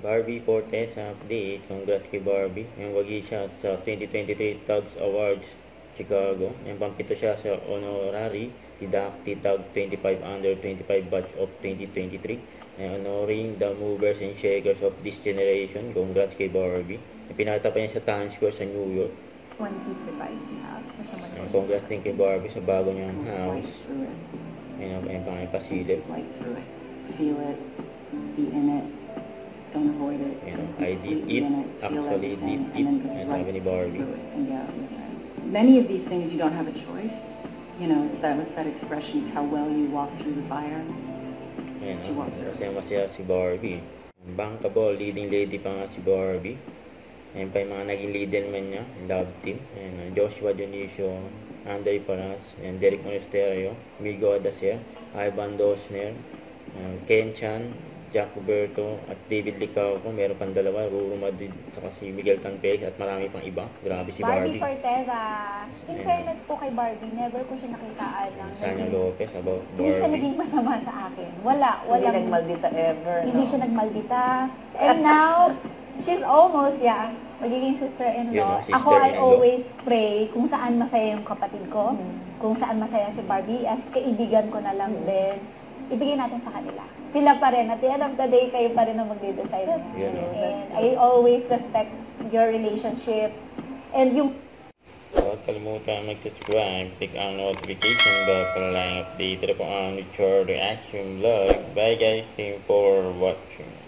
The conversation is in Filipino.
Barbie Fortes update. Congrats kay Barbie. Yung wagi siya sa 2023 Tugs Awards Chicago. Yung pampito siya sa honorary Titag 25 under 25 batch of 2023. And honoring the movers and shakers of this generation. Congrats kay Barbie. Pinata pa niya sa Times Square sa New York. One piece device you have. Congrats din kay Barbie sa bago niyang house. Ayun ang pang pasilip. Light through it. Feel it. Be in it. Don't avoid it. I did it. Actually did it. Ang sabi ni Barbie. Many of these things you don't have a choice. You know, it's that, what's that expression? It's how well you walk through the fire. Ayun, masaya si Barbie. Bankable, leading lady pa nga si Barbie. Ayun pa yung mga naging leader man niya, love team. Ayun, Joshua Dionisio, Andre Paras, and Derek Monasterio, Migo Adasia, Ivan Dosner, Ken Chan, Jack Roberto, at David Licauco. Meron pang dalawa, Ruru Madrid, saka si Miguel Canpex, at marami pang iba. Grabe si Barbie. Barbie Forteza. In fairness po kay Barbie, never ko siya nakitaan ng Sanya Lopez about hindi siya Barbie. naging masama sa akin. Wala. Hindi nagmaldita ever. Hindi siya nagmaldita. And now, she's almost, magiging sister-in-law. Yun, Ako, I sister-in-law. always pray kung saan masaya yung kapatid ko, kung saan masaya si Barbie, as kaibigan ko na lang din, ibigay natin sa kanila. Sila pa rin. At the end of the day, kayo pa rin ang magde-decide. And I always respect your relationship. And yung Huwag kalimutan mag-subscribe, click ang notification bell para lang update po ang Richard Reaction Vlog. Bye guys, thank you for watching.